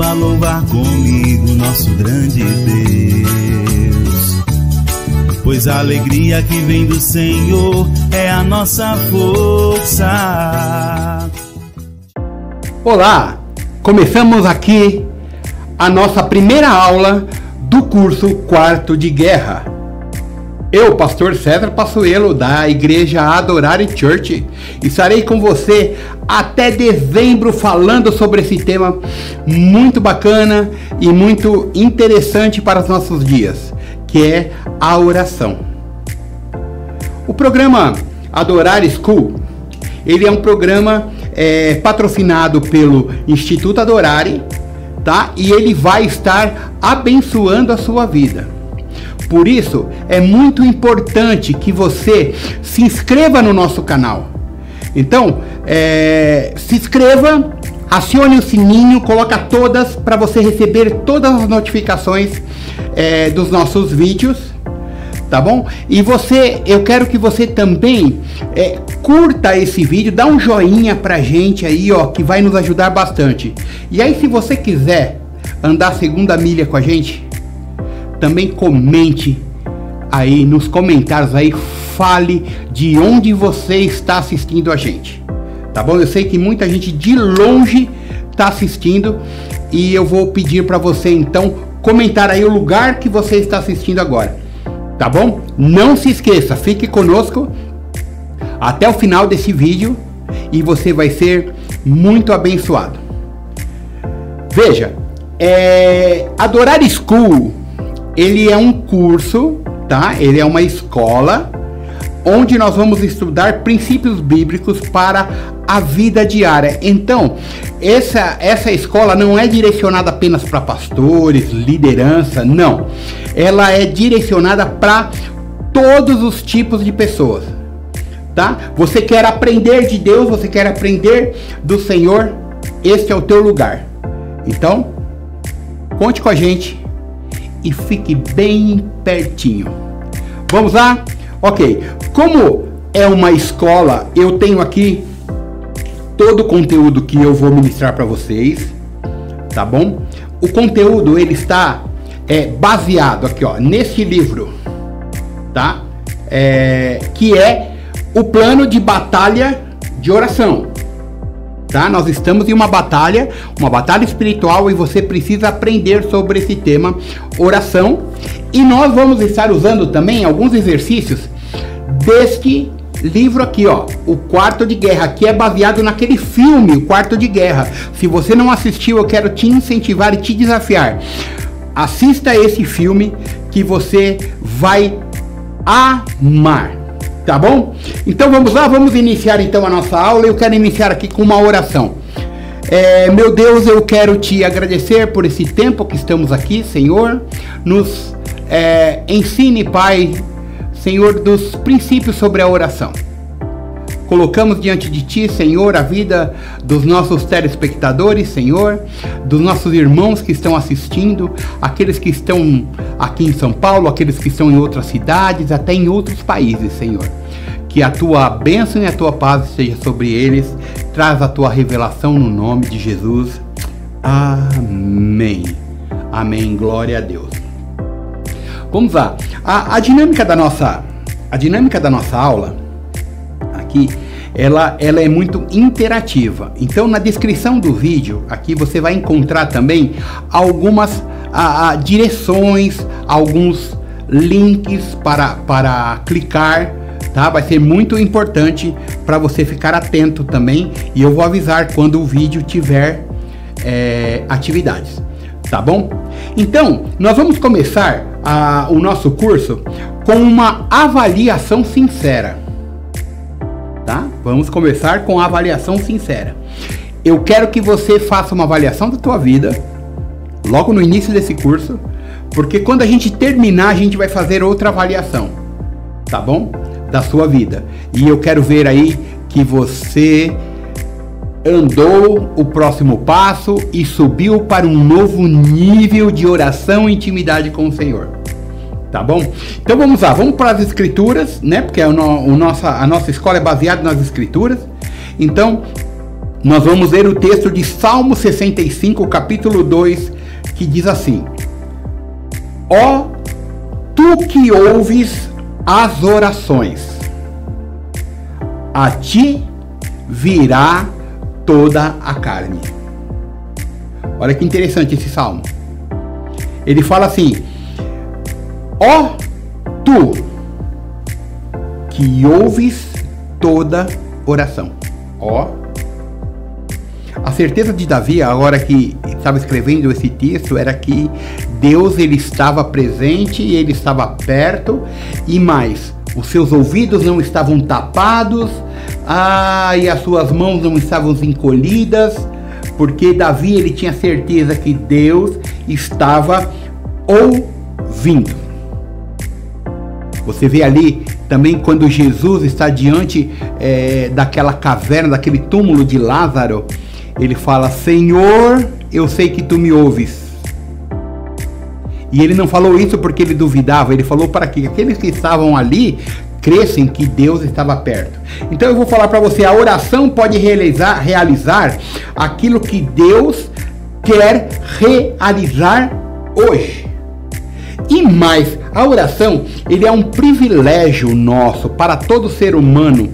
contigo a louvar comigo nosso grande Deus. Pois a alegria que vem do Senhor é a nossa força. Olá, começamos aqui a nossa primeira aula do curso Quarto de Guerra. Eu, pastor César Passuelo, da Igreja Adorare Church, estarei com você até dezembro falando sobre esse tema muito bacana e muito interessante para os nossos dias, que é a oração. O programa Adorare School, ele é um programa patrocinado pelo Instituto Adorare, tá? E ele vai estar abençoando a sua vida. Por isso, é muito importante que você se inscreva no nosso canal. Então, se inscreva, acione o sininho, coloca todas para você receber todas as notificações dos nossos vídeos, tá bom? E eu quero que você também curta esse vídeo, dá um joinha pra gente aí, ó, que vai nos ajudar bastante. E aí, se você quiser andar a segunda milha com a gente, também comente aí nos comentários aí, fale de onde você está assistindo a gente, tá bom? Eu sei que muita gente de longe está assistindo e eu vou pedir para você então comentar aí o lugar que você está assistindo agora, tá bom? Não se esqueça, fique conosco até o final desse vídeo e você vai ser muito abençoado. Veja, Adorare School, ele é um curso, tá? Ele é uma escola onde nós vamos estudar princípios bíblicos para a vida diária. Então, essa escola não é direcionada apenas para pastores, liderança, não. Ela é direcionada para todos os tipos de pessoas, tá? Você quer aprender de Deus, você quer aprender do Senhor, este é o teu lugar. Então, conte com a gente e fique bem pertinho. Vamos lá? Ok. Como é uma escola, eu tenho aqui todo o conteúdo que eu vou ministrar para vocês, tá bom? O conteúdo, ele está baseado aqui, ó, nesse livro, tá? Que é o plano de batalha de oração. Tá? Nós estamos em uma batalha espiritual e você precisa aprender sobre esse tema, oração. E nós vamos estar usando também alguns exercícios deste livro aqui, ó, o Quarto de Guerra, que é baseado naquele filme, o Quarto de Guerra. Se você não assistiu, eu quero te incentivar e te desafiar. Assista esse filme que você vai amar. Tá bom? Então vamos lá, vamos iniciar então a nossa aula. Eu quero iniciar aqui com uma oração. Meu Deus, eu quero te agradecer por esse tempo que estamos aqui, Senhor. Nos ensine, Pai, Senhor, dos princípios sobre a oração. Colocamos diante de Ti, Senhor, a vida dos nossos telespectadores, Senhor, dos nossos irmãos que estão assistindo, aqueles que estão aqui em São Paulo, aqueles que estão em outras cidades, até em outros países, Senhor. Que a Tua bênção e a Tua paz esteja sobre eles. Traz a Tua revelação no nome de Jesus. Amém. Amém. Glória a Deus. Vamos lá. A dinâmica da nossa aula aqui, ela é muito interativa. Então, na descrição do vídeo aqui você vai encontrar também algumas direções, alguns links para clicar, tá? Vai ser muito importante para você ficar atento também, e eu vou avisar quando o vídeo tiver atividades, tá bom? Então, nós vamos começar o nosso curso com uma avaliação sincera. Tá? Vamos começar com a avaliação sincera. Eu quero que você faça uma avaliação da tua vida logo no início desse curso, porque quando a gente terminar, a gente vai fazer outra avaliação, tá bom? Da sua vida. E eu quero ver aí que você andou o próximo passo e subiu para um novo nível de oração e intimidade com o Senhor. Tá bom? Então vamos lá, vamos para as escrituras, né? Porque a nossa escola é baseada nas escrituras. Então, nós vamos ler o texto de Salmo 65, capítulo 2, que diz assim: Ó, tu que ouves as orações, a ti virá toda a carne. Olha que interessante esse salmo. Ele fala assim: ó, tu que ouves toda oração. Ó, a certeza de Davi, a hora que estava escrevendo esse texto, era que Deus, ele estava presente, ele estava perto, e mais, os seus ouvidos não estavam tapados, e as suas mãos não estavam encolhidas, porque Davi, ele tinha certeza que Deus estava ouvindo. Você vê ali também quando Jesus está diante daquela caverna, daquele túmulo de Lázaro, ele fala: Senhor, eu sei que tu me ouves. E ele não falou isso porque ele duvidava, ele falou para que aqueles que estavam ali crescem que Deus estava perto. Então eu vou falar para você, a oração pode realizar aquilo que Deus quer realizar hoje. E mais, a oração, ele é um privilégio nosso, para todo ser humano,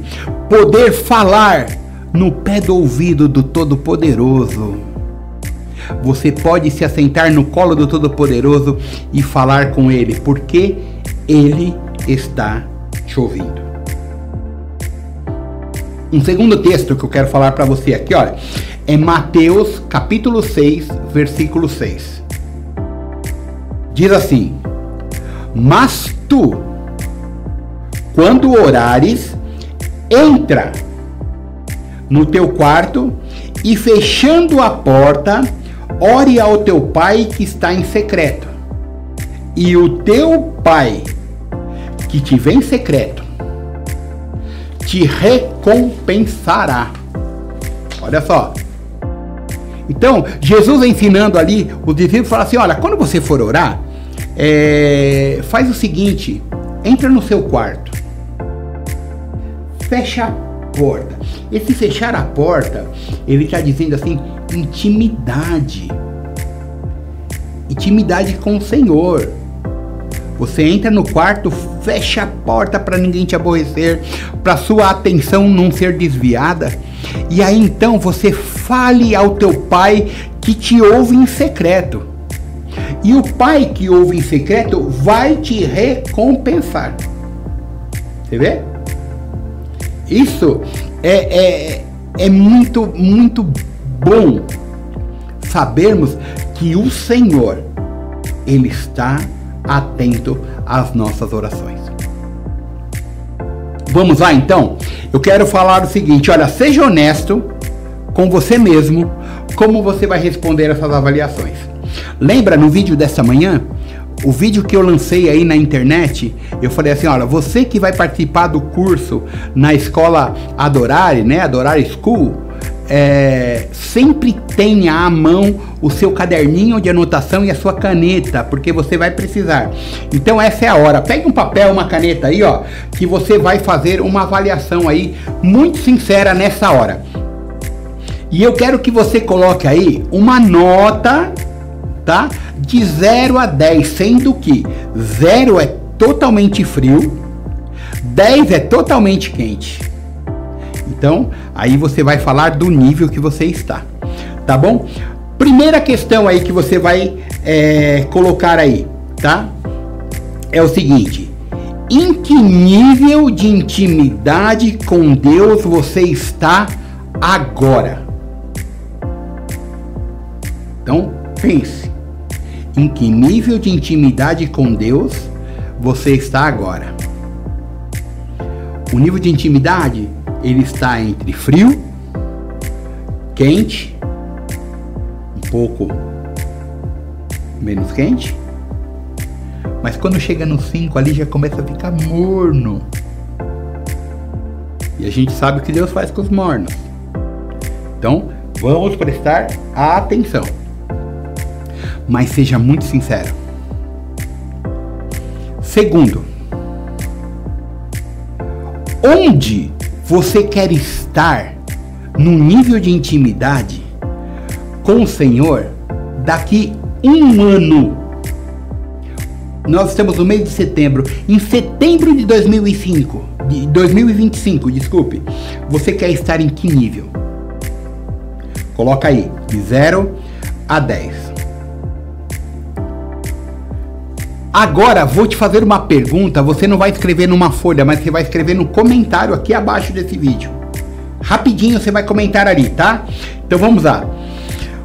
poder falar no pé do ouvido do Todo-Poderoso. Você pode se assentar no colo do Todo-Poderoso e falar com Ele, porque Ele está te ouvindo. Um segundo texto que eu quero falar para você aqui, olha, é Mateus capítulo 6, versículo 6. Diz assim: mas tu, quando orares, entra no teu quarto e, fechando a porta, ore ao teu pai que está em secreto, e o teu pai que te vê em secreto te recompensará. Olha só. Então, Jesus ensinando ali, os discípulos falam assim: olha, quando você for orar, faz o seguinte, entra no seu quarto, fecha a porta. Esse fechar a porta, ele está dizendo assim, intimidade com o Senhor. Você entra no quarto, fecha a porta para ninguém te aborrecer, para sua atenção não ser desviada, e aí então você fale ao teu pai que te ouve em secreto. E o pai que ouve em secreto vai te recompensar. Você vê? Isso é muito, muito bom sabermos que o Senhor, Ele está atento às nossas orações. Vamos lá então? Eu quero falar o seguinte, olha, seja honesto com você mesmo, como você vai responder essas avaliações. Lembra no vídeo dessa manhã, o vídeo que eu lancei aí na internet, eu falei assim, olha, você que vai participar do curso na escola Adorare, né, Adorare School, sempre tenha à mão o seu caderninho de anotação e a sua caneta, porque você vai precisar. Então essa é a hora, pegue um papel, uma caneta aí, ó, que você vai fazer uma avaliação aí, muito sincera nessa hora. E eu quero que você coloque aí uma nota, tá? De 0 a 10, sendo que 0 é totalmente frio, 10 é totalmente quente. Então, aí você vai falar do nível que você está, tá bom? Primeira questão aí que você vai colocar aí, tá? É o seguinte: em que nível de intimidade com Deus você está agora? Então, pense. Em que nível de intimidade com Deus você está agora? O nível de intimidade, ele está entre frio, quente, um pouco menos quente, mas quando chega no 5 ali já começa a ficar morno. E a gente sabe o que Deus faz com os mornos. Então, vamos prestar atenção. Mas seja muito sincero. Segundo, onde você quer estar num nível de intimidade com o Senhor daqui um ano. Nós estamos no mês de setembro. Em setembro de 2025, desculpe. Você quer estar em que nível? Coloca aí, de 0 a 10. Agora, vou te fazer uma pergunta. Você não vai escrever numa folha, mas você vai escrever no comentário aqui abaixo desse vídeo. Rapidinho você vai comentar ali, tá? Então vamos lá.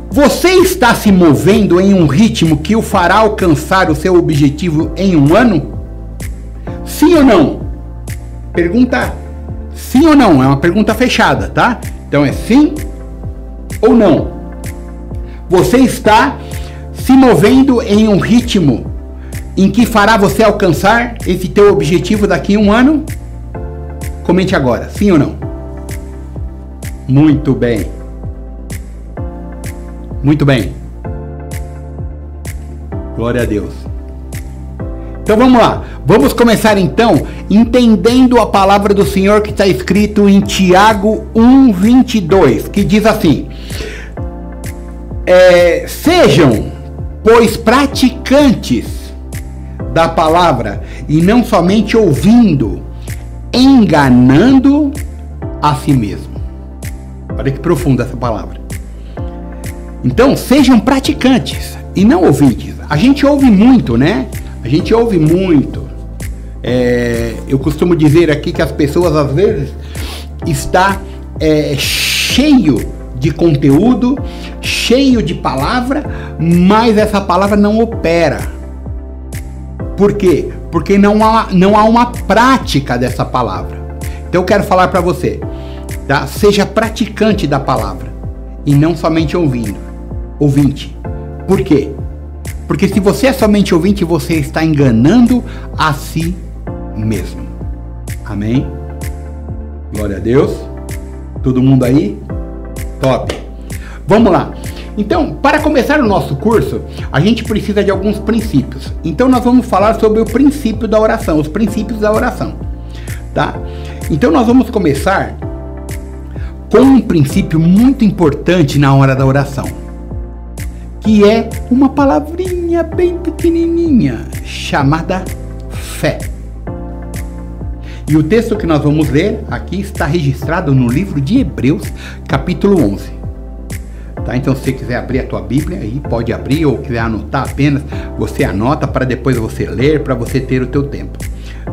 Você está se movendo em um ritmo que o fará alcançar o seu objetivo em um ano? Sim ou não? Pergunta sim ou não, é uma pergunta fechada, tá? Então é sim ou não. Você está se movendo em um ritmo em que fará você alcançar esse teu objetivo daqui a um ano? Comente agora, sim ou não? Muito bem. Muito bem. Glória a Deus. Então vamos lá. Vamos começar então entendendo a palavra do Senhor que está escrito em Tiago 1:22, que diz assim: sejam, pois, praticantes da palavra e não somente ouvindo, enganando a si mesmo. Olha que profunda essa palavra. Então, sejam praticantes e não ouvintes. A gente ouve muito, né? A gente ouve muito. Eu costumo dizer aqui que as pessoas, às vezes, está cheio de conteúdo, cheio de palavra, mas essa palavra não opera. Por quê? Porque não há uma prática dessa palavra. Então, eu quero falar para você, tá? Seja praticante da palavra e não somente ouvinte. Por quê? Porque se você é somente ouvinte, você está enganando a si mesmo. Amém? Glória a Deus. Todo mundo aí? Top. Vamos lá. Então, para começar o nosso curso, a gente precisa de alguns princípios. Então, nós vamos falar sobre o princípio da oração, os princípios da oração, tá? Então, nós vamos começar com um princípio muito importante na hora da oração, que é uma palavrinha bem pequenininha, chamada fé. E o texto que nós vamos ler aqui está registrado no livro de Hebreus, capítulo 11. Tá? Então, se você quiser abrir a tua Bíblia, aí pode abrir, ou quiser anotar apenas, você anota para depois você ler, para você ter o teu tempo.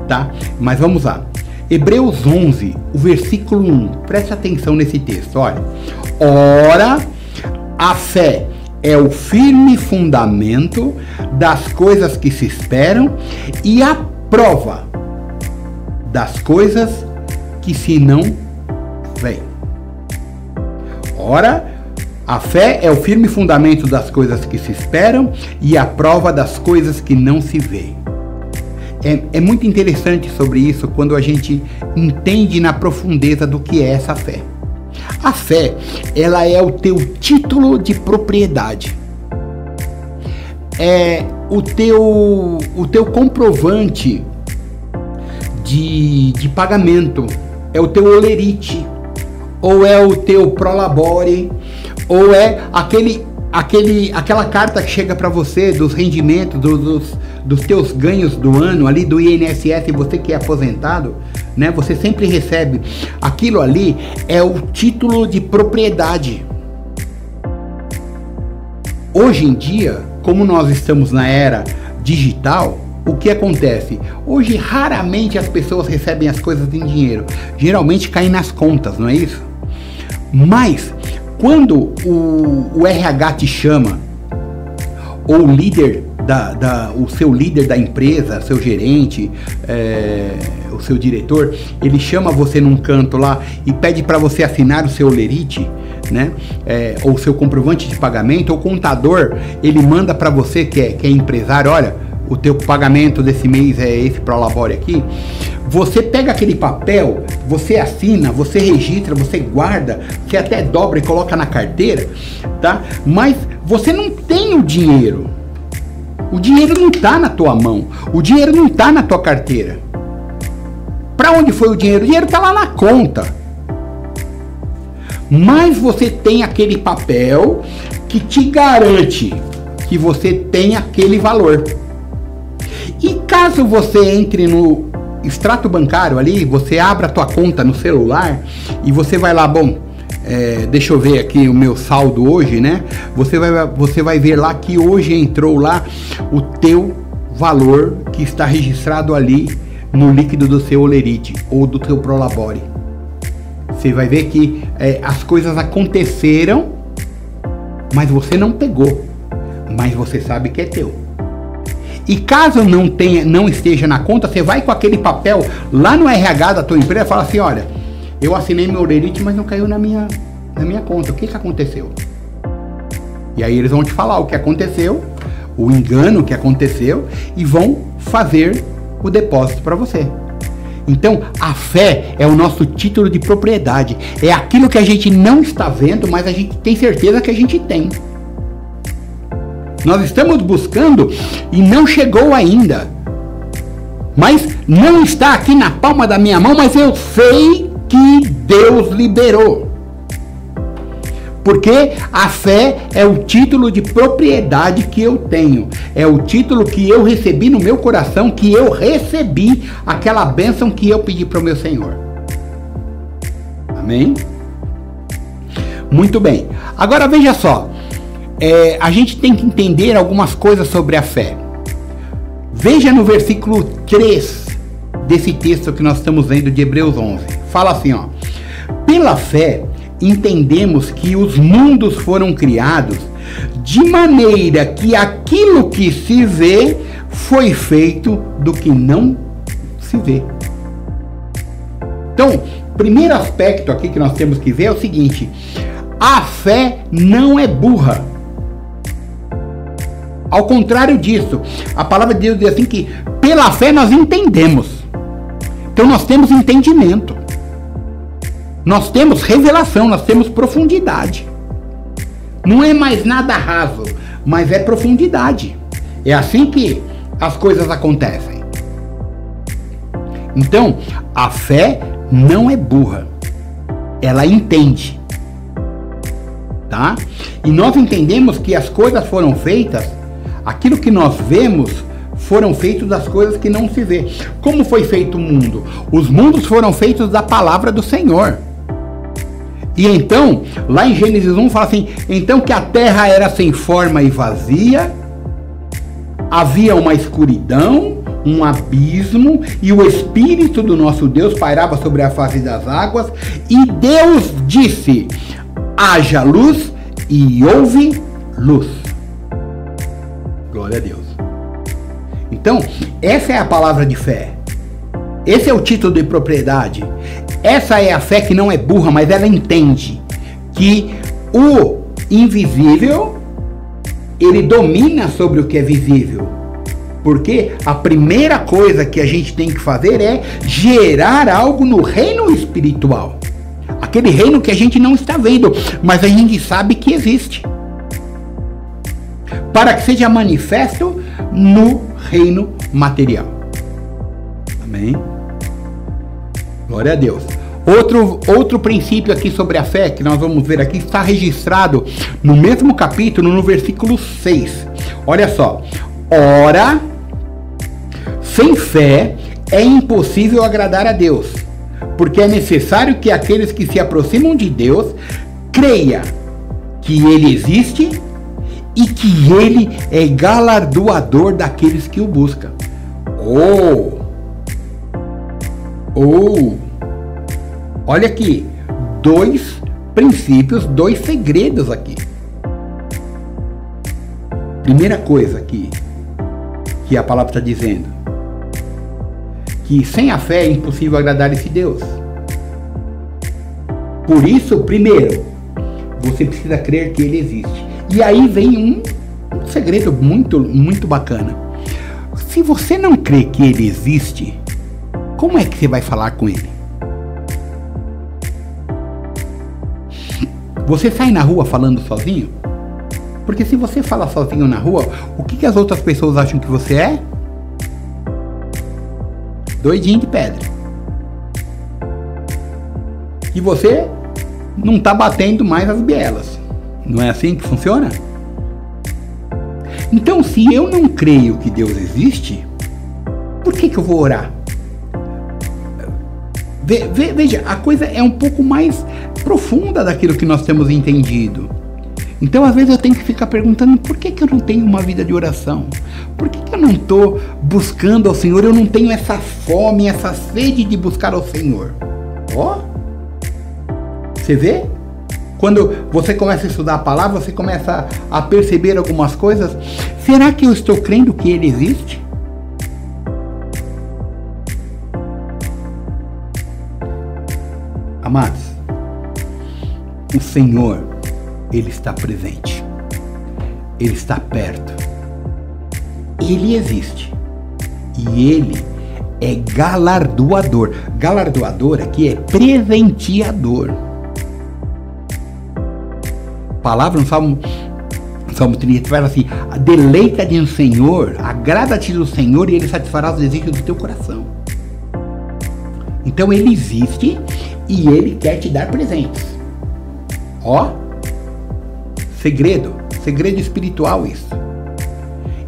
Tá? Mas vamos lá. Hebreus 11, o versículo 1. Preste atenção nesse texto, olha. Ora, a fé é o firme fundamento das coisas que se esperam e a prova das coisas que se não veem. Ora, a fé é o firme fundamento das coisas que se esperam e a prova das coisas que não se veem. É muito interessante sobre isso quando a gente entende na profundeza do que é essa fé. A fé, ela é o teu título de propriedade. É o teu comprovante de pagamento. É o teu olerite. Ou é o teu prolabore. Ou é aquela carta que chega para você dos rendimentos, dos teus ganhos do ano ali do INSS, você que é aposentado, né? Você sempre recebe. Aquilo ali é o título de propriedade. Hoje em dia, como nós estamos na era digital, o que acontece? Hoje raramente as pessoas recebem as coisas em dinheiro. Geralmente caem nas contas, não é isso? Mas quando o RH te chama, ou o líder o seu líder da empresa, seu gerente, o seu diretor, ele chama você num canto lá e pede para você assinar o seu olerite, né? Ou o seu comprovante de pagamento, ou o contador, ele manda para você que é empresário, olha, o teu pagamento desse mês é esse prolabore aqui. Você pega aquele papel, você assina, você registra, você guarda, você até dobra e coloca na carteira, tá? Mas você não tem o dinheiro. O dinheiro não está na tua mão. O dinheiro não está na tua carteira. Para onde foi o dinheiro? O dinheiro está lá na conta. mais você tem aquele papel que te garante que você tem aquele valor. E caso você entre no extrato bancário ali, você abre a tua conta no celular e você vai lá, deixa eu ver aqui o meu saldo hoje, né? Você vai ver lá que hoje entrou lá o teu valor que está registrado ali no líquido do seu Olerite ou do teu Prolabore. Você vai ver que as coisas aconteceram, mas você não pegou, mas você sabe que é teu. E caso não esteja na conta, você vai com aquele papel lá no RH da tua empresa e fala assim, olha, eu assinei meu Olerite, mas não caiu na minha conta. O que aconteceu? E aí eles vão te falar o que aconteceu, o engano que aconteceu, e vão fazer o depósito para você. Então, a fé é o nosso título de propriedade. É aquilo que a gente não está vendo, mas a gente tem certeza que a gente tem. Nós estamos buscando e não chegou ainda. Mas não está aqui na palma da minha mão, mas eu sei que Deus liberou. Porque a fé é o título de propriedade que eu tenho. É o título que eu recebi no meu coração, que eu recebi aquela bênção que eu pedi para o meu Senhor. Amém? Muito bem. Agora veja só. A gente tem que entender algumas coisas sobre a fé. Veja no versículo 3 desse texto que nós estamos lendo de Hebreus 11. Fala assim, ó. Pela fé, entendemos que os mundos foram criados de maneira que aquilo que se vê foi feito do que não se vê. Então, primeiro aspecto aqui que nós temos que ver é o seguinte: a fé não é burra. Ao contrário disso, a palavra de Deus diz assim que pela fé nós entendemos. Então nós temos entendimento. Nós temos revelação, nós temos profundidade. Não é mais nada raso, mas é profundidade. É assim que as coisas acontecem. Então, a fé não é burra. Ela entende. Tá? E nós entendemos que as coisas foram feitas, aquilo que nós vemos foram feitos das coisas que não se vê. Como foi feito o mundo? Os mundos foram feitos da palavra do Senhor. E então, lá em Gênesis 1 fala assim, então que a terra era sem forma e vazia, havia uma escuridão, um abismo, e o Espírito do nosso Deus pairava sobre a face das águas, e Deus disse, haja luz, e houve luz. Glória a Deus. Então, essa é a palavra de fé. Esse é o título de propriedade. Essa é a fé que não é burra, mas ela entende que o invisível, ele domina sobre o que é visível. Porque a primeira coisa que a gente tem que fazer é gerar algo no reino espiritual. Aquele reino que a gente não está vendo, mas a gente sabe que existe. Para que seja manifesto no reino material. Amém? Glória a Deus. Outro princípio aqui sobre a fé, que nós vamos ver aqui, está registrado no mesmo capítulo, no versículo 6. Olha só. Ora, sem fé é impossível agradar a Deus, porque é necessário que aqueles que se aproximam de Deus creiam que Ele existe e que Ele é galardoador daqueles que o buscam. Olha aqui, dois princípios, dois segredos aqui. Primeira coisa aqui, que a palavra está dizendo, que sem a fé é impossível agradar esse Deus. Por isso, primeiro, você precisa crer que Ele existe. E aí vem um segredo muito, muito bacana. Se você não crê que Ele existe, como é que você vai falar com Ele? Você sai na rua falando sozinho? Porque se você fala sozinho na rua, o que as outras pessoas acham que você é? Doidinho de pedra. E você não está batendo mais as bielas. Não é assim que funciona? Então, se eu não creio que Deus existe, por que eu vou orar? Veja, a coisa é um pouco mais profunda daquilo que nós temos entendido. Então, às vezes eu tenho que ficar perguntando, por que eu não tenho uma vida de oração? Por que eu não estou buscando ao Senhor? Eu não tenho essa fome, essa sede de buscar ao Senhor. Ó, você vê? Quando você começa a estudar a palavra, você começa a perceber algumas coisas. Será que eu estou crendo que Ele existe? Amados, o Senhor, Ele está presente. Ele está perto. Ele existe. E Ele é galardoador. Galardoador aqui é presenteador. A palavra no Salmo 30 fala assim: deleita-te no Senhor, agrada-te do Senhor e Ele satisfará os desejos do teu coração. Então Ele existe e Ele quer te dar presentes. Ó, segredo espiritual isso.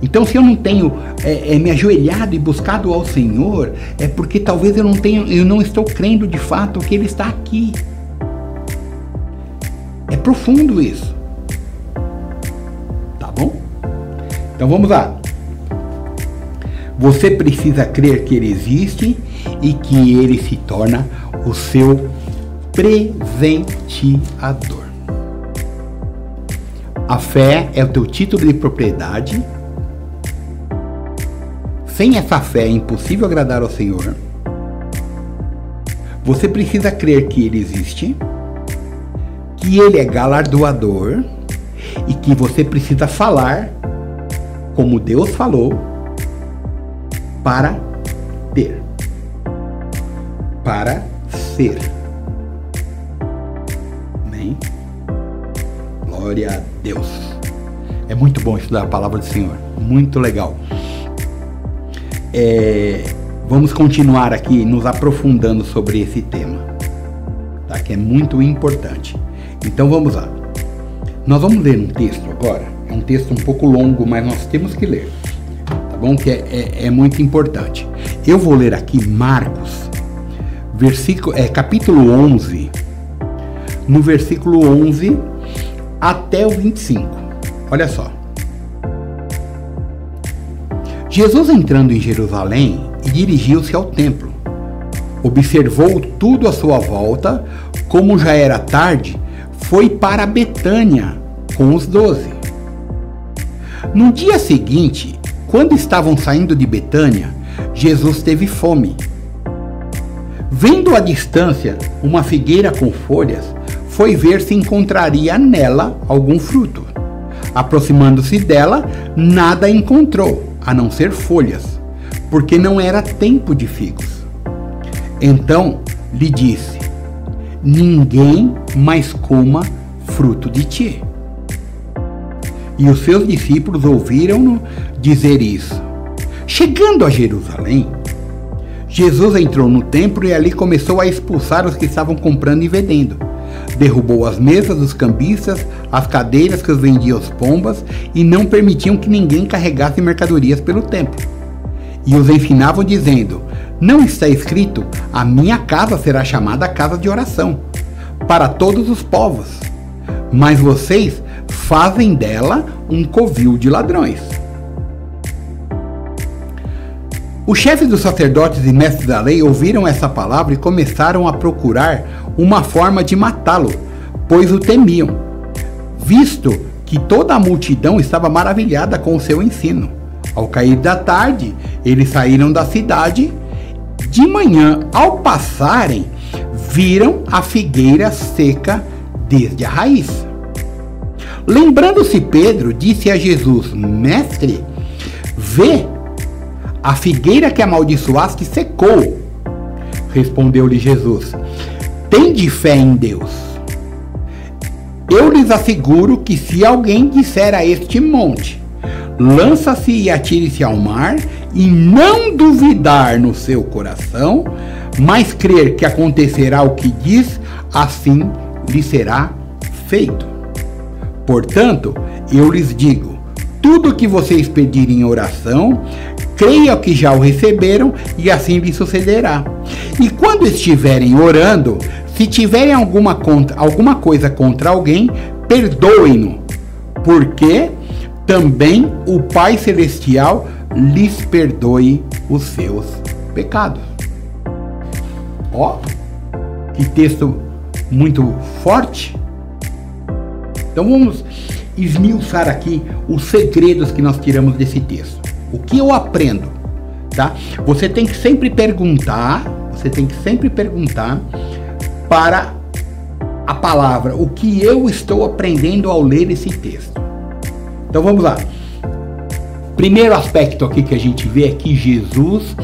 Então, se eu não tenho me ajoelhado e buscado ao Senhor, é porque talvez eu não estou crendo de fato que Ele está aqui. É profundo isso. Tá bom? Então vamos lá. Você precisa crer que Ele existe e que Ele se torna o seu presenteador. A fé é o teu título de propriedade. Sem essa fé é impossível agradar ao Senhor. Você precisa crer que Ele existe, que Ele é galardoador e que você precisa falar como Deus falou para ter, para ser. Amém? Glória a Deus. É muito bom estudar a palavra do Senhor, muito legal. Vamos continuar aqui nos aprofundando sobre esse tema, tá? Que é muito importante. Então vamos lá. Nós vamos ler um texto agora. É um texto um pouco longo, mas nós temos que ler, tá bom? Que é muito importante. Eu vou ler aqui Marcos, capítulo 11, no versículo 11 até o 25. Olha só. Jesus, entrando em Jerusalém, dirigiu-se ao templo. Observou tudo à sua volta. Como já era tarde, foi para Betânia com os 12. No dia seguinte, quando estavam saindo de Betânia, Jesus teve fome. Vendo à distância uma figueira com folhas, foi ver se encontraria nela algum fruto. Aproximando-se dela, nada encontrou, a não ser folhas, porque não era tempo de figos. Então lhe disse: ninguém mais coma fruto de ti. E os seus discípulos ouviram-no dizer isso. Chegando a Jerusalém, Jesus entrou no templo e ali começou a expulsar os que estavam comprando e vendendo. Derrubou as mesas dos cambistas, as cadeiras que os vendiam às pombas, e não permitiam que ninguém carregasse mercadorias pelo templo. E os ensinavam dizendo: não está escrito, a minha casa será chamada casa de oração para todos os povos, mas vocês fazem dela um covil de ladrões. Os chefes dos sacerdotes e mestres da lei ouviram essa palavra e começaram a procurar uma forma de matá-lo, pois o temiam, visto que toda a multidão estava maravilhada com o seu ensino. Ao cair da tarde, eles saíram da cidade. De manhã, ao passarem, viram a figueira seca desde a raiz. Lembrando-se Pedro, disse a Jesus: Mestre, vê, a figueira que amaldiçoaste secou. Respondeu-lhe Jesus: tende fé em Deus. Eu lhes asseguro que se alguém disser a este monte: lança-se e atire-se ao mar, e não duvidar no seu coração, mas crer que acontecerá o que diz, assim lhe será feito. Portanto, eu lhes digo, tudo que vocês pedirem em oração, creiam que já o receberam e assim lhes sucederá. E quando estiverem orando, se tiverem alguma coisa contra alguém, perdoem-no, porque também o Pai Celestial lhes perdoe os seus pecados. Ó, que texto muito forte. Então vamos esmiuçar aqui os segredos que nós tiramos desse texto. O que eu aprendo, tá? Você tem que sempre perguntar para a palavra, o que eu estou aprendendo ao ler esse texto. Então vamos lá. Primeiro aspecto aqui que a gente vê é que Jesus,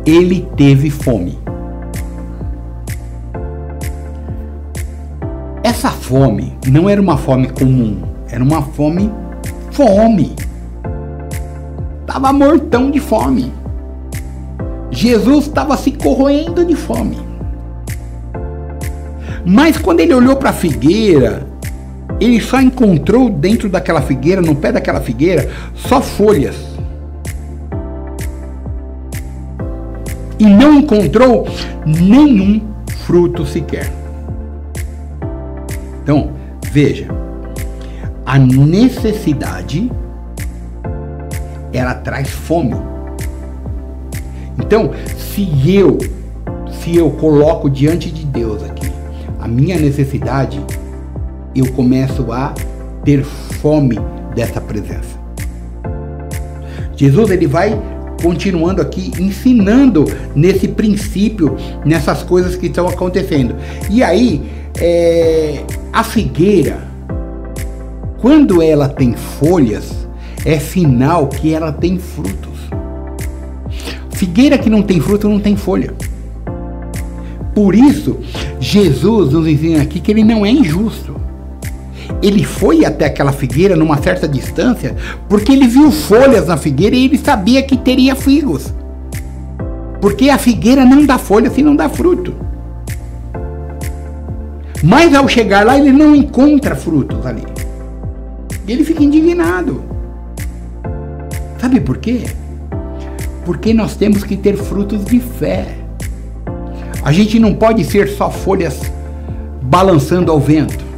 ele teve fome. Essa fome não era uma fome comum, era uma fome. Estava mortão de fome. Jesus estava se corroendo de fome. Mas quando ele olhou para a figueira, ele só encontrou dentro daquela figueira, no pé daquela figueira, só folhas. E não encontrou nenhum fruto sequer. Então, veja, a necessidade, ela traz fome. Então, se eu coloco diante de Deus aqui a minha necessidade, eu começo a ter fome dessa presença. Jesus, ele vai continuando aqui, ensinando nesse princípio, nessas coisas que estão acontecendo. E aí, a figueira, quando ela tem folhas, é sinal que ela tem frutos. Figueira que não tem fruto não tem folha. Por isso, Jesus nos ensina aqui que ele não é injusto. Ele foi até aquela figueira numa certa distância, porque ele viu folhas na figueira e ele sabia que teria figos. Porque a figueira não dá folha se não dá fruto. Mas ao chegar lá, ele não encontra frutos ali. E ele fica indignado. Sabe por quê? Porque nós temos que ter frutos de fé. A gente não pode ser só folhas balançando ao vento.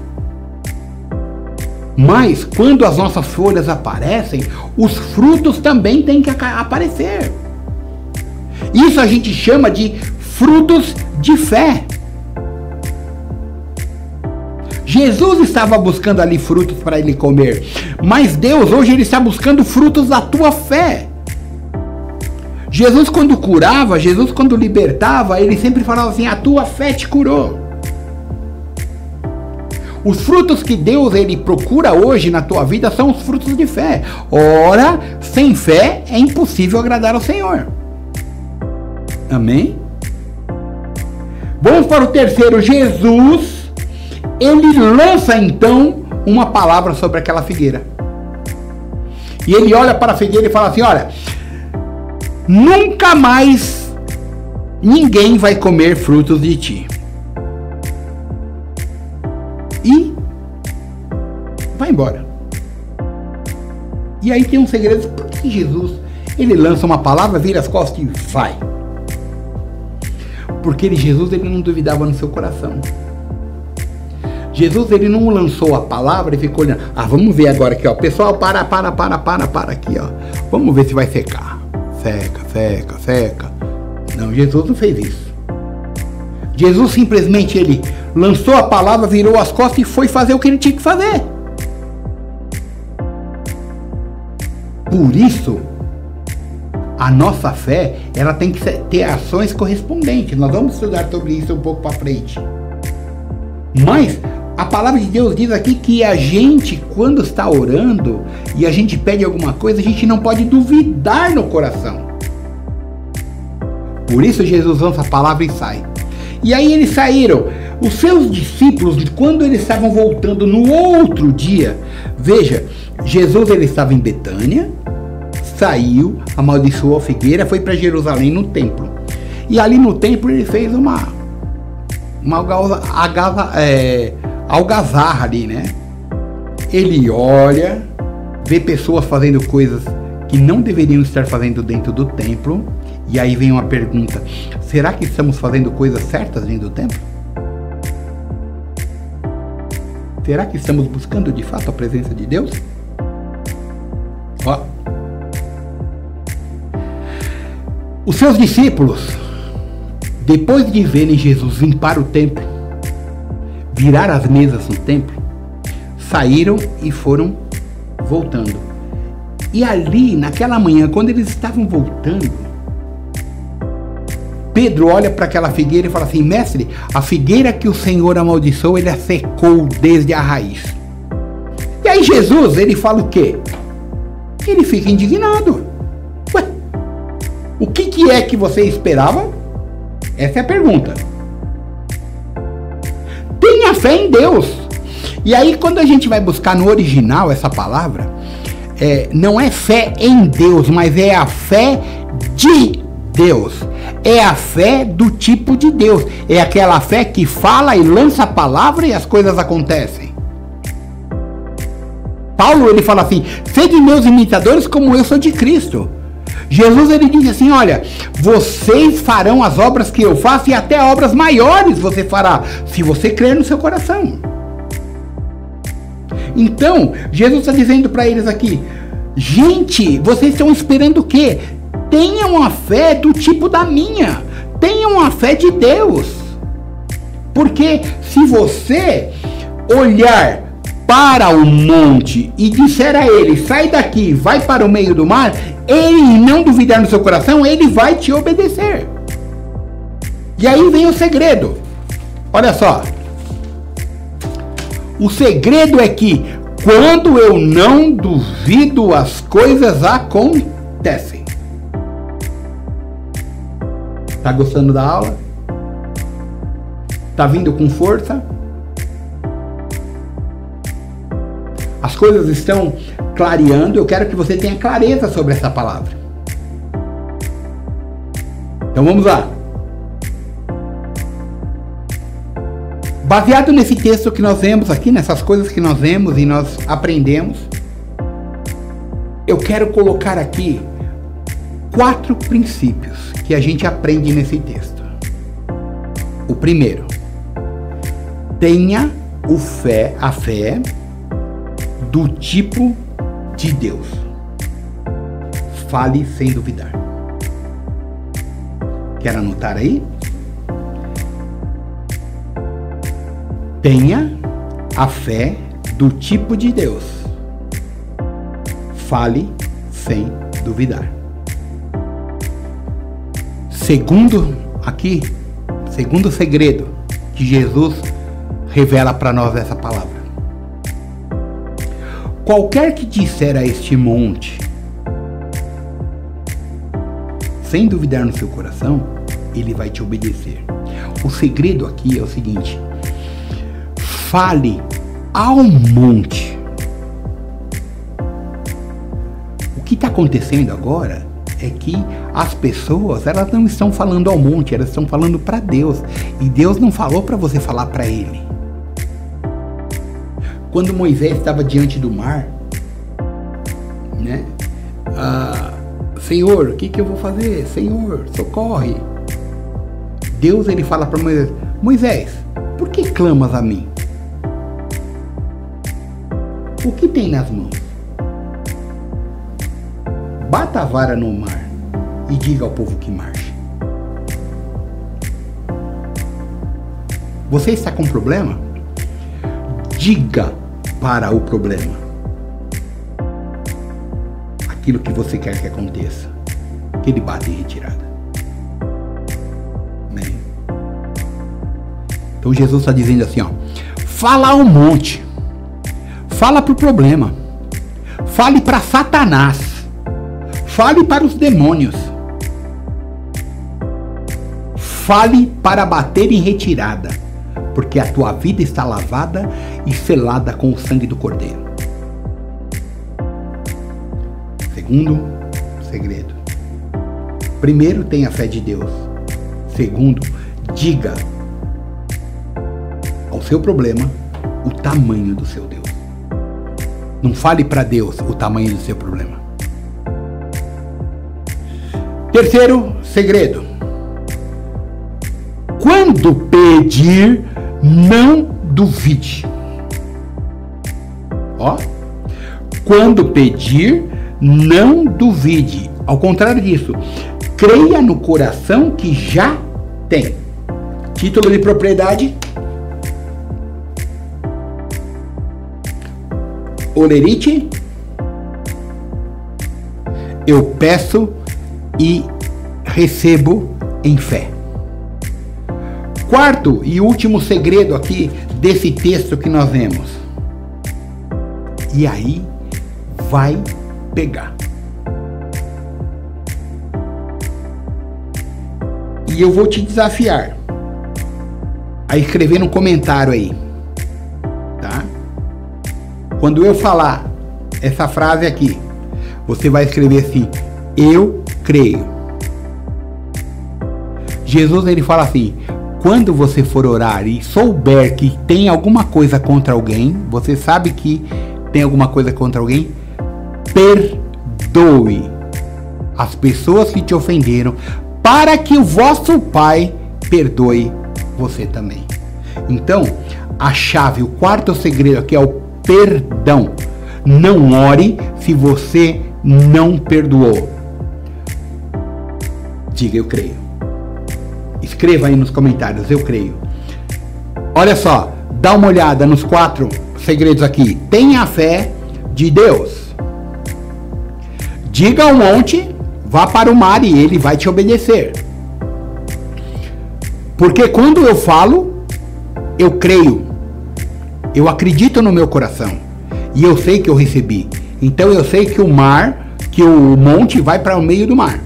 Mas quando as nossas folhas aparecem, os frutos também têm que aparecer. Isso a gente chama de frutos de fé. Jesus estava buscando ali frutos para ele comer, mas Deus hoje ele está buscando frutos da tua fé. Jesus quando curava, Jesus quando libertava, ele sempre falava assim, a tua fé te curou. Os frutos que Deus ele procura hoje na tua vida são os frutos de fé. Ora, sem fé é impossível agradar ao Senhor. Amém? Vamos para o terceiro. Jesus, ele lança então uma palavra sobre aquela figueira. E ele olha para a figueira e fala assim, olha, nunca mais ninguém vai comer frutos de ti. E vai embora. E aí tem um segredo. Por que Jesus, ele lança uma palavra, vira as costas e vai? Porque Jesus, ele não duvidava no seu coração. Jesus, ele não lançou a palavra e ficou olhando. Ah, vamos ver agora aqui, ó. Pessoal, para aqui, ó. Vamos ver se vai secar. Seca. Não, Jesus não fez isso. Jesus simplesmente, ele lançou a palavra, virou as costas e foi fazer o que ele tinha que fazer. Por isso, a nossa fé, ela tem que ter ações correspondentes. Nós vamos estudar sobre isso um pouco para frente. Mas a palavra de Deus diz aqui que a gente, quando está orando e a gente pede alguma coisa, a gente não pode duvidar no coração. Por isso Jesus lança a palavra e sai. E aí eles saíram. Os seus discípulos, quando eles estavam voltando no outro dia, veja, Jesus ele estava em Betânia, saiu, amaldiçoou a figueira, foi para Jerusalém no templo. algazarra ali, né? Ele olha, vê pessoas fazendo coisas que não deveriam estar fazendo dentro do templo. E aí vem uma pergunta: será que estamos fazendo coisas certas dentro do templo? Será que estamos buscando de fato a presença de Deus? Ó. Os seus discípulos, depois de verem Jesus limpar o templo, virar as mesas no templo, saíram e foram voltando. E ali, naquela manhã, quando eles estavam voltando, Pedro olha para aquela figueira e fala assim: mestre, a figueira que o Senhor amaldiçoou, ele a secou desde a raiz. E aí Jesus, ele fala o quê? Ele fica indignado. Ué, o que é que você esperava? Essa é a pergunta. Tenha fé em Deus. E aí, quando a gente vai buscar no original essa palavra, não é fé em Deus, mas é a fé de Deus. É a fé do tipo de Deus. É aquela fé que fala e lança a palavra e as coisas acontecem. Paulo, ele fala assim: sede meus imitadores como eu sou de Cristo. Jesus, ele diz assim: olha, vocês farão as obras que eu faço e até obras maiores você fará, se você crer no seu coração. Então, Jesus está dizendo para eles aqui: gente, vocês estão esperando o quê? Tenham a fé do tipo da minha. Tenham a fé de Deus. Porque se você olhar para o monte e disser a ele: sai daqui, vai para o meio do mar, ele não duvidar no seu coração, ele vai te obedecer. E aí vem o segredo. Olha só. O segredo é que quando eu não duvido, as coisas acontecem. Tá gostando da aula? Tá vindo com força? As coisas estão clareando. Eu quero que você tenha clareza sobre essa palavra. Então vamos lá. Baseado nesse texto que nós vemos aqui, nessas coisas que nós vemos e nós aprendemos, eu quero colocar aqui 4 princípios que a gente aprende nesse texto. O primeiro: tenha a fé do tipo de Deus. Fale sem duvidar. Quer anotar aí? Tenha a fé do tipo de Deus. Fale sem duvidar. Segundo segredo que Jesus revela para nós essa palavra: qualquer que disser a este monte, sem duvidar no seu coração, ele vai te obedecer. O segredo aqui é o seguinte: fale ao monte. O que está acontecendo agora é que as pessoas, elas não estão falando ao monte, elas estão falando para Deus. E Deus não falou para você falar para ele. Quando Moisés estava diante do mar, né? Senhor, o que eu vou fazer? Senhor, socorre. Deus, ele fala para Moisés: Moisés, por que clamas a mim? O que tem nas mãos? Bata a vara no mar e diga ao povo que marche. Você está com problema? Diga para o problema aquilo que você quer que aconteça, que ele bata em retirada. Amém? Então Jesus está dizendo assim, ó: fala ao monte, fala para o problema, fale para Satanás, fale para os demônios, fale para bater em retirada, porque a tua vida está lavada e selada com o sangue do Cordeiro. Segundo segredo: primeiro, tenha fé de Deus. Segundo, diga ao seu problema o tamanho do seu Deus. Não fale para Deus o tamanho do seu problema. Terceiro segredo. Quando pedir, não duvide. Ó. Quando pedir, não duvide. Ao contrário disso, creia no coração que já tem. Título de propriedade. Olerite. Eu peço e recebo em fé. Quarto e último segredo aqui desse texto que nós vemos. E aí vai pegar. E eu vou te desafiar a escrever no comentário aí, tá? Quando eu falar essa frase aqui, você vai escrever assim: eu creio. Jesus, ele fala assim: quando você for orar e souber que tem alguma coisa contra alguém, você sabe que tem alguma coisa contra alguém, perdoe as pessoas que te ofenderam, para que o vosso Pai perdoe você também. Então, a chave, o quarto segredo aqui é o perdão. Não ore se você não perdoou. Diga, eu creio. Escreva aí nos comentários, eu creio. Olha só, dá uma olhada nos 4 segredos aqui. Tenha a fé de Deus. Diga ao monte, vá para o mar e ele vai te obedecer. Porque quando eu falo, eu creio. Eu acredito no meu coração. E eu sei que eu recebi. Então eu sei que o monte vai para o meio do mar.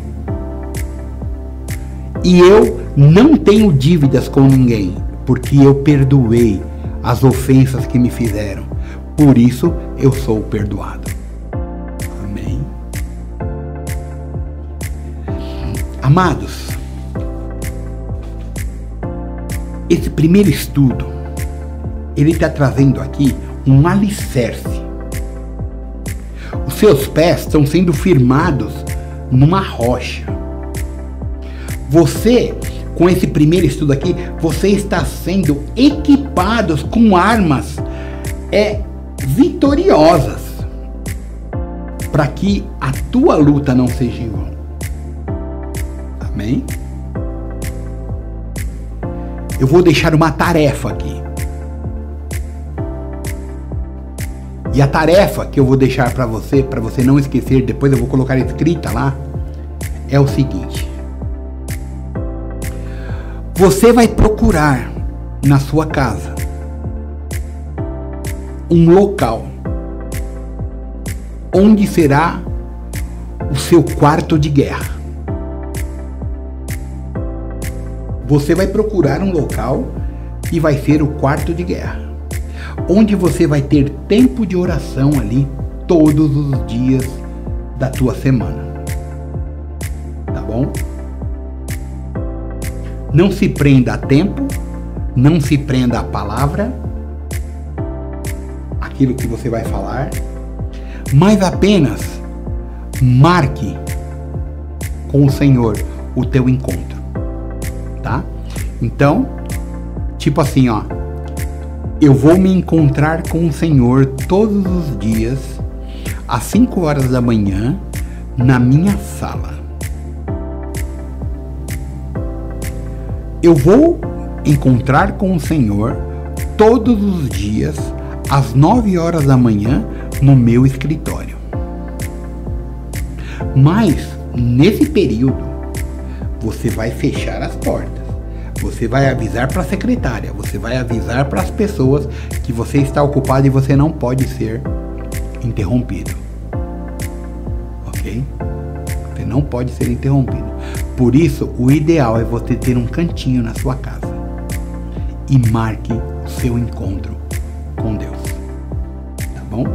E eu não tenho dívidas com ninguém, porque eu perdoei as ofensas que me fizeram. Por isso eu sou perdoado. Amém. Amados, esse primeiro estudo, ele está trazendo aqui um alicerce. Os seus pés estão sendo firmados numa rocha. Você, com esse primeiro estudo aqui, você está sendo equipados com armas vitoriosas, para que a tua luta não seja em vão. Amém? Eu vou deixar uma tarefa aqui. E a tarefa que eu vou deixar para você não esquecer, depois eu vou colocar escrita lá, é o seguinte. Você vai procurar na sua casa um local onde será o seu quarto de guerra. Você vai procurar um local e vai ser o quarto de guerra, onde você vai ter tempo de oração ali todos os dias da tua semana. Tá bom? Não se prenda a tempo, não se prenda a palavra, aquilo que você vai falar, mas apenas marque com o Senhor o teu encontro, tá? Então, tipo assim, ó, eu vou me encontrar com o Senhor todos os dias, às 5 horas da manhã, na minha sala. Eu vou encontrar com o Senhor todos os dias, às 9 horas da manhã, no meu escritório. Mas, nesse período, você vai fechar as portas. Você vai avisar para a secretária, você vai avisar para as pessoas que você está ocupado e você não pode ser interrompido. Ok? Você não pode ser interrompido. Por isso, o ideal é você ter um cantinho na sua casa e marque o seu encontro com Deus. Tá bom?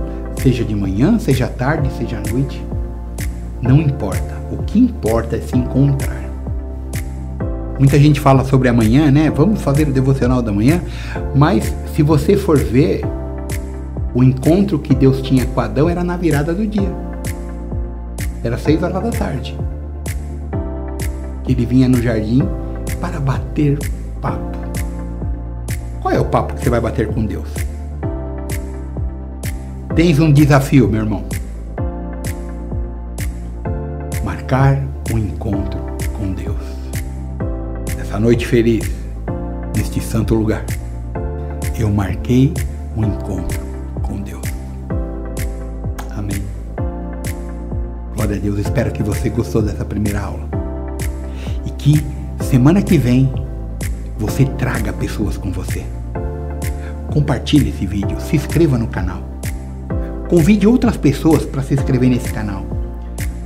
Seja de manhã, seja tarde, seja à noite, não importa. O que importa é se encontrar. Muita gente fala sobre amanhã, né? Vamos fazer o devocional da manhã. Mas se você for ver, o encontro que Deus tinha com Adão era na virada do dia. Era 6 horas da tarde. Ele vinha no jardim para bater papo. Qual é o papo que você vai bater com Deus? Tens um desafio, meu irmão. Marcar um encontro com Deus. Essa noite feliz, neste santo lugar, eu marquei um encontro com Deus. Amém. Glória a Deus. Espero que você gostou dessa primeira aula. E que semana que vem você traga pessoas com você. Compartilhe esse vídeo, se inscreva no canal. Convide outras pessoas para se inscrever nesse canal,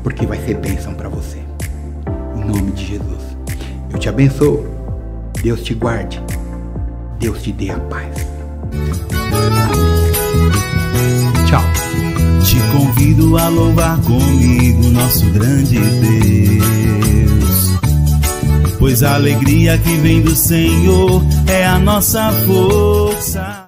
porque vai ser bênção para você. Em nome de Jesus. Eu te abençoo. Deus te guarde. Deus te dê a paz. Tchau. Te convido a louvar comigo nosso grande Deus, pois a alegria que vem do Senhor é a nossa força.